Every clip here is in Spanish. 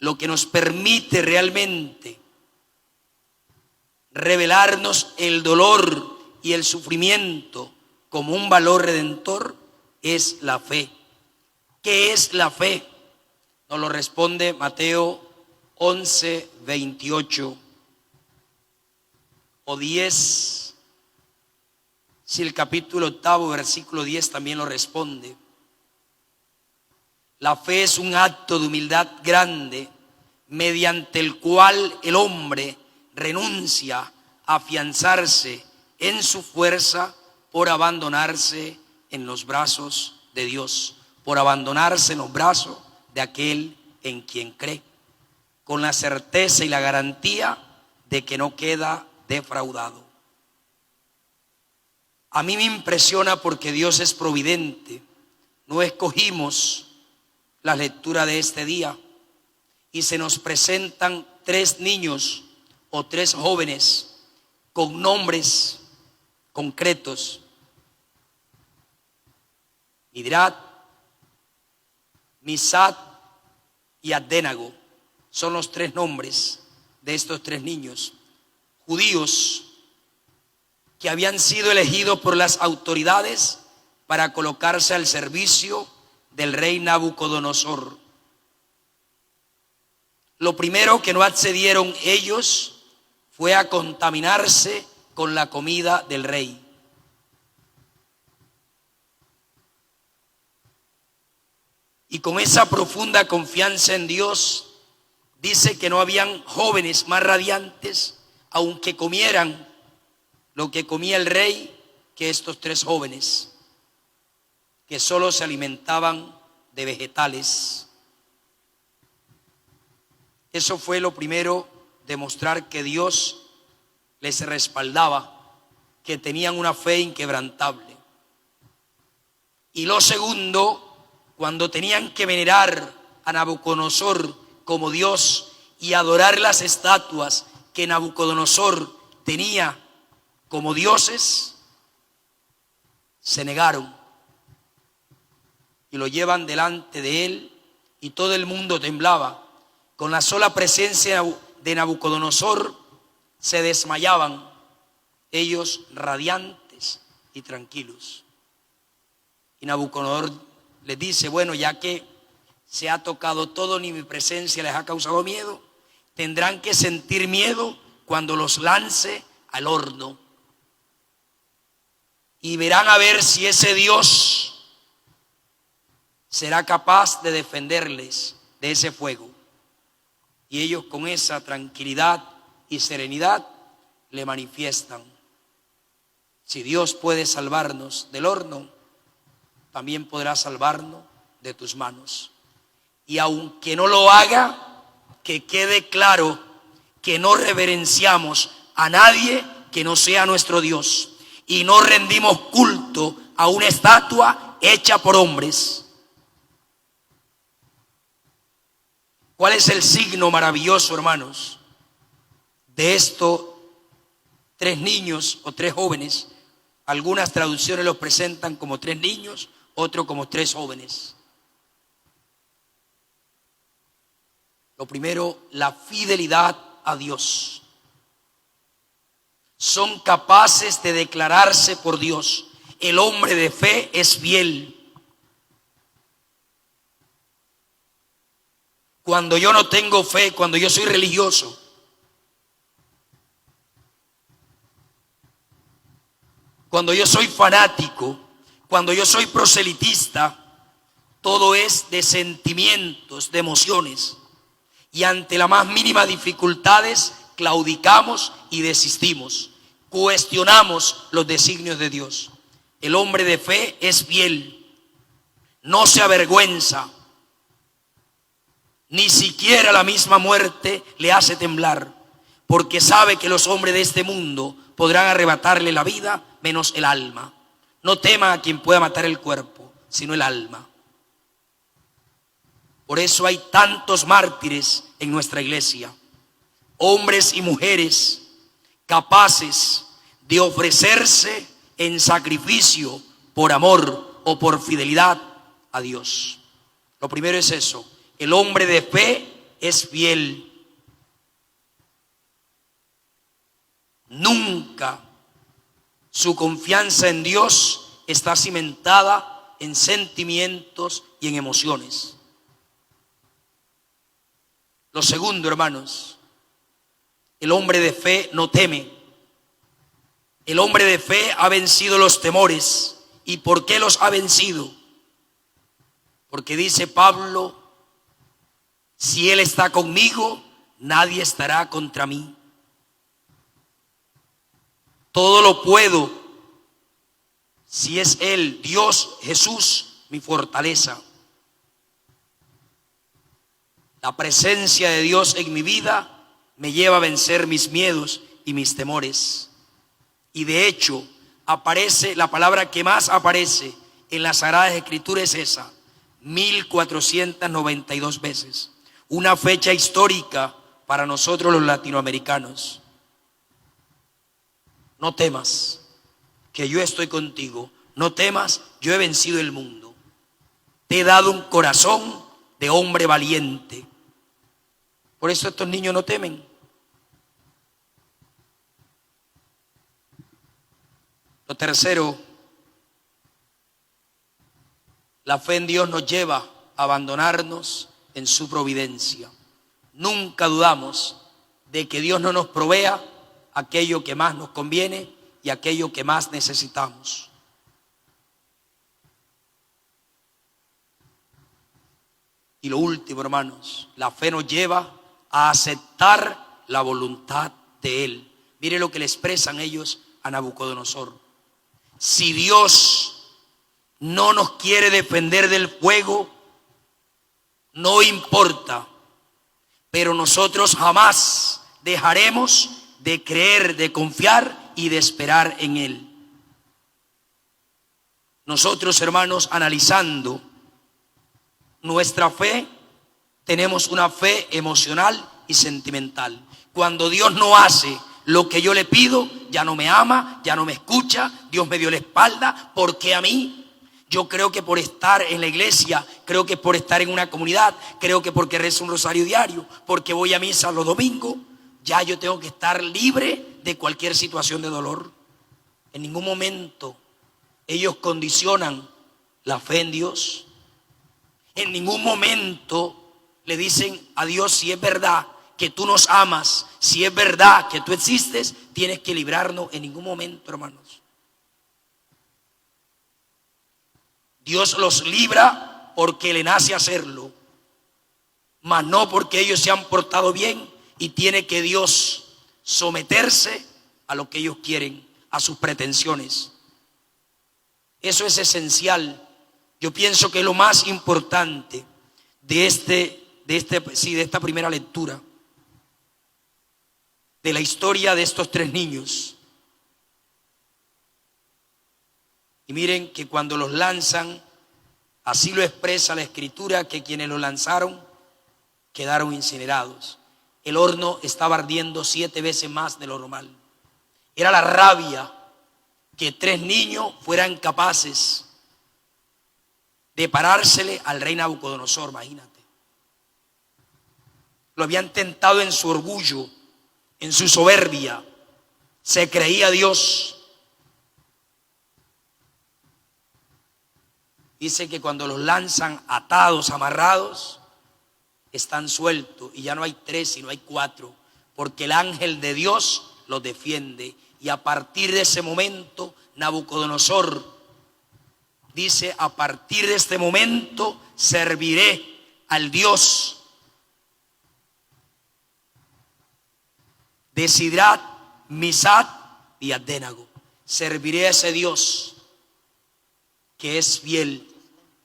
lo que nos permite realmente revelarnos el dolor y el sufrimiento como un valor redentor, es la fe. ¿Qué es la fe? Nos lo responde Mateo 11, 28 o 10. Si el capítulo 8, versículo 10 también lo responde. La fe es un acto de humildad grande mediante el cual el hombre renuncia a afianzarse en su fuerza por abandonarse en los brazos de Dios, por abandonarse en los brazos de aquel en quien cree, con la certeza y la garantía de que no queda defraudado. A mí me impresiona porque Dios es providente. No escogimos la lectura de este día y se nos presentan 3 niños o 3 jóvenes con nombres concretos: Midrat, Misat y Abdenago. Son los 3 nombres de estos 3 niños judíos que habían sido elegidos por las autoridades para colocarse al servicio del rey Nabucodonosor. Lo primero que no accedieron ellos fue a contaminarse con la comida del rey. Y con esa profunda confianza en Dios, dice que no habían jóvenes más radiantes, aunque comieran lo que comía el rey, que estos 3 jóvenes, que solo se alimentaban de vegetales. Eso fue lo primero, demostrar que Dios les respaldaba, que tenían una fe inquebrantable. Y lo segundo, cuando tenían que venerar a Nabucodonosor como Dios y adorar las estatuas que Nabucodonosor tenía como dioses, se negaron y lo llevan delante de él, y todo el mundo temblaba. Con la sola presencia de Nabucodonosor se desmayaban, ellos radiantes y tranquilos. Y Nabucodonosor les dice: bueno, ya que se ha tocado todo, ni mi presencia les ha causado miedo, tendrán que sentir miedo cuando los lance al horno. Y verán a ver si ese Dios será capaz de defenderles de ese fuego. Y ellos, con esa tranquilidad y serenidad, le manifiestan: si Dios puede salvarnos del horno, también podrá salvarnos de tus manos. Y aunque no lo haga, que quede claro que no reverenciamos a nadie que no sea nuestro Dios, y no rendimos culto a una estatua hecha por hombres. ¿Cuál es el signo maravilloso, hermanos, de estos 3 niños o 3 jóvenes? Algunas traducciones los presentan como 3 niños, otros como 3 jóvenes. Lo primero, la fidelidad a Dios. Son capaces de declararse por Dios. El hombre de fe es fiel. Cuando yo no tengo fe, cuando yo soy religioso, cuando yo soy fanático, cuando yo soy proselitista, todo es de sentimientos, de emociones. Y ante las más mínimas dificultades claudicamos y desistimos. Cuestionamos los designios de Dios. El hombre de fe es fiel, no se avergüenza. Ni siquiera la misma muerte le hace temblar, porque sabe que los hombres de este mundo podrán arrebatarle la vida menos el alma. No tema a quien pueda matar el cuerpo, sino el alma. Por eso hay tantos mártires en nuestra iglesia, hombres y mujeres capaces de ofrecerse en sacrificio por amor o por fidelidad a Dios. Lo primero es eso: el hombre de fe es fiel. Nunca su confianza en Dios está cimentada en sentimientos y en emociones. Lo segundo, hermanos, el hombre de fe no teme. El hombre de fe ha vencido los temores. ¿Y por qué los ha vencido? Porque dice Pablo, si Él está conmigo, nadie estará contra mí. Todo lo puedo si es Él, Dios, Jesús, mi fortaleza. La presencia de Dios en mi vida me lleva a vencer mis miedos y mis temores. Y de hecho, aparece, la palabra que más aparece en las Sagradas Escrituras es esa, 1492 veces. Una fecha histórica para nosotros los latinoamericanos. No temas, que yo estoy contigo. No temas, yo he vencido el mundo. Te he dado un corazón de hombre valiente. Por eso estos niños no temen. Lo tercero, la fe en Dios nos lleva a abandonarnos en su providencia. Nunca dudamos de que Dios no nos provea aquello que más nos conviene y aquello que más necesitamos. Y lo último, hermanos, la fe nos lleva a aceptar la voluntad de Él. Mire lo que le expresan ellos a Nabucodonosor. Si Dios no nos quiere defender del fuego, no importa, pero nosotros jamás dejaremos de creer, de confiar y de esperar en Él. Nosotros, hermanos, analizando nuestra fe, tenemos una fe emocional y sentimental. Cuando Dios no hace lo que yo le pido, ya no me ama, ya no me escucha, Dios me dio la espalda, ¿por qué a mí? Yo creo que por estar en la iglesia, creo que por estar en una comunidad, creo que porque rezo un rosario diario, porque voy a misa los domingos, ya yo tengo que estar libre de cualquier situación de dolor. En ningún momento ellos condicionan la fe en Dios. En ningún momento le dicen a Dios, si es verdad que tú nos amas, si es verdad que tú existes, tienes que librarnos. En ningún momento, hermanos. Dios los libra porque le nace hacerlo, mas no porque ellos se han portado bien, y tiene que Dios someterse a lo que ellos quieren, a sus pretensiones. Eso es esencial. Yo pienso que es lo más importante de esta primera lectura, de la historia de estos tres niños. Y miren que cuando los lanzan, así lo expresa la Escritura, que quienes los lanzaron quedaron incinerados. El horno estaba ardiendo 7 veces más de lo normal. Era la rabia que 3 niños fueran capaces de parársele al rey Nabucodonosor, imagínate. Lo habían tentado en su orgullo, en su soberbia. Se creía Dios. Dice que cuando los lanzan atados, amarrados, están sueltos y ya no hay 3, sino hay 4, porque el ángel de Dios los defiende. Y a partir de ese momento, Nabucodonosor dice, a partir de este momento serviré al Dios de Sidrat, Misat y Abdenago. Serviré a ese Dios que es fiel,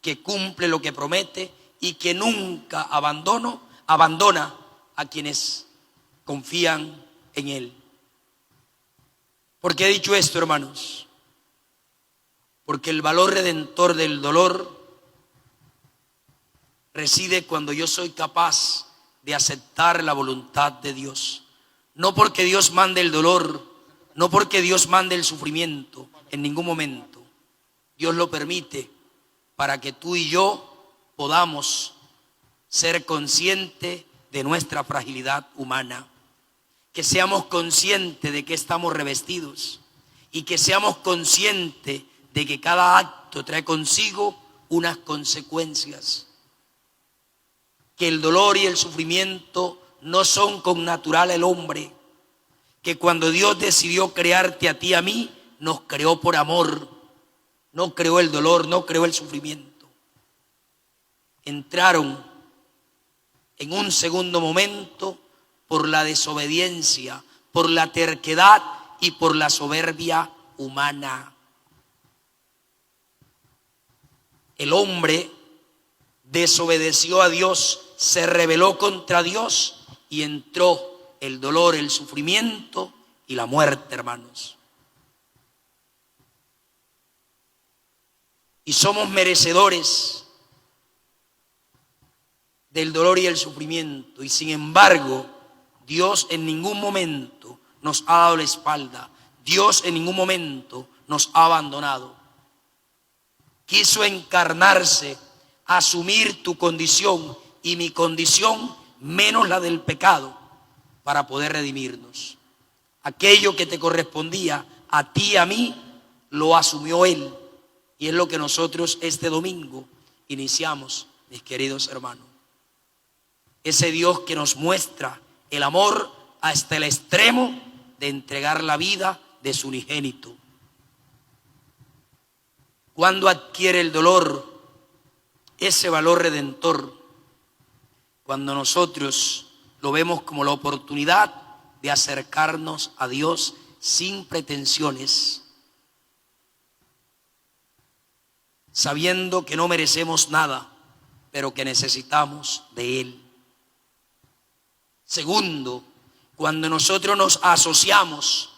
que cumple lo que promete y que nunca abandona a quienes confían en Él. ¿Por qué he dicho esto, hermanos? Porque el valor redentor del dolor reside cuando yo soy capaz de aceptar la voluntad de Dios. No porque Dios mande el dolor, no porque Dios mande el sufrimiento, en ningún momento. Dios lo permite para que tú y yo podamos ser conscientes de nuestra fragilidad humana. Que seamos conscientes de que estamos revestidos y que seamos conscientes de que cada acto trae consigo unas consecuencias. Que el dolor y el sufrimiento no son connatural al hombre. Que cuando Dios decidió crearte a ti y a mí, nos creó por amor. No creó el dolor, no creó el sufrimiento. Entraron en un segundo momento por la desobediencia, por la terquedad y por la soberbia humana. El hombre desobedeció a Dios, se rebeló contra Dios y entró el dolor, el sufrimiento y la muerte, hermanos. Y somos merecedores del dolor y el sufrimiento. Y sin embargo, Dios en ningún momento nos ha dado la espalda. Dios en ningún momento nos ha abandonado. Quiso encarnarse, asumir tu condición y mi condición, menos la del pecado, para poder redimirnos. Aquello que te correspondía a ti y a mí, lo asumió Él. Y es lo que nosotros este domingo iniciamos, mis queridos hermanos. Ese Dios que nos muestra el amor hasta el extremo de entregar la vida de su unigénito. Cuando adquiere el dolor ese valor redentor, cuando nosotros lo vemos como la oportunidad de acercarnos a Dios sin pretensiones, sabiendo que no merecemos nada, pero que necesitamos de Él. Segundo, cuando nosotros nos asociamos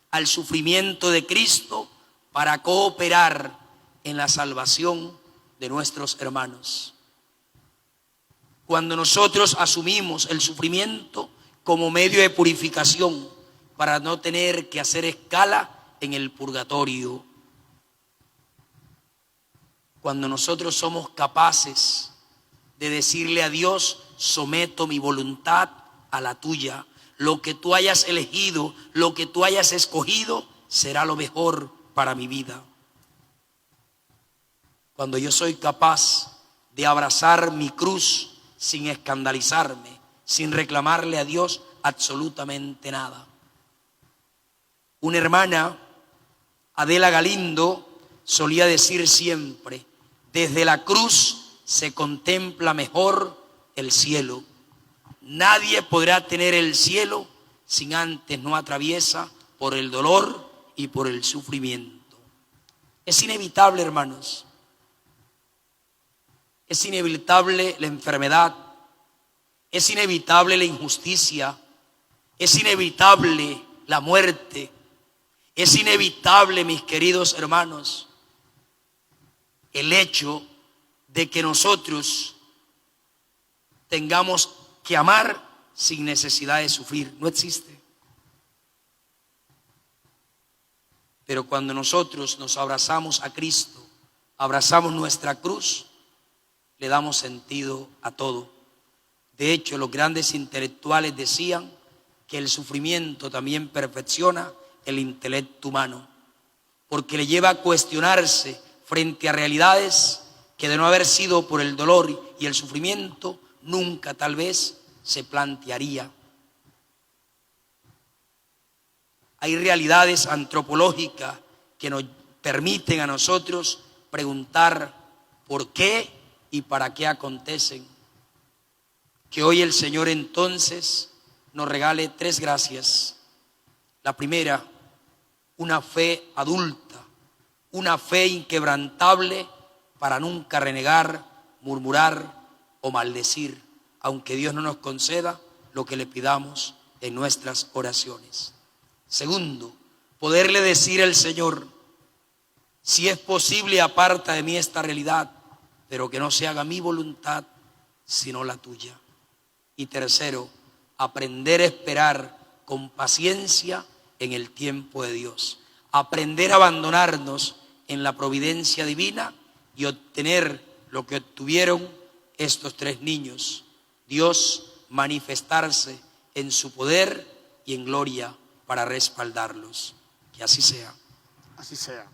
al sufrimiento de Cristo para cooperar en la salvación de nuestros hermanos. Cuando nosotros asumimos el sufrimiento como medio de purificación para no tener que hacer escala en el purgatorio. Cuando nosotros somos capaces de decirle a Dios, someto mi voluntad a la tuya. Lo que tú hayas elegido, lo que tú hayas escogido, será lo mejor para mi vida. Cuando yo soy capaz de abrazar mi cruz sin escandalizarme, sin reclamarle a Dios absolutamente nada. Una hermana, Adela Galindo, solía decir siempre, desde la cruz se contempla mejor el cielo. Nadie podrá tener el cielo sin antes no atraviesa por el dolor y por el sufrimiento. Es inevitable, hermanos. Es inevitable la enfermedad. Es inevitable la injusticia. Es inevitable la muerte. Es inevitable, mis queridos hermanos, el hecho de que nosotros tengamos que amar sin necesidad de sufrir. No existe. Pero cuando nosotros nos abrazamos a Cristo, abrazamos nuestra cruz, le damos sentido a todo. De hecho, los grandes intelectuales decían que el sufrimiento también perfecciona el intelecto humano, porque le lleva a cuestionarse frente a realidades que de no haber sido por el dolor y el sufrimiento, nunca tal vez se plantearía. Hay realidades antropológicas que nos permiten a nosotros preguntar por qué y para qué acontecen. Que hoy el Señor entonces nos regale 3 gracias. La primera, una fe adulta, una fe inquebrantable para nunca renegar, murmurar o maldecir, aunque Dios no nos conceda lo que le pidamos en nuestras oraciones. Segundo, poderle decir al Señor, si es posible, aparta de mí esta realidad, pero que no se haga mi voluntad, sino la tuya. Y tercero, aprender a esperar con paciencia en el tiempo de Dios. Aprender a abandonarnos en la providencia divina y obtener lo que obtuvieron estos 3 niños. Dios manifestarse en su poder y en gloria para respaldarlos. Que así sea. Así sea.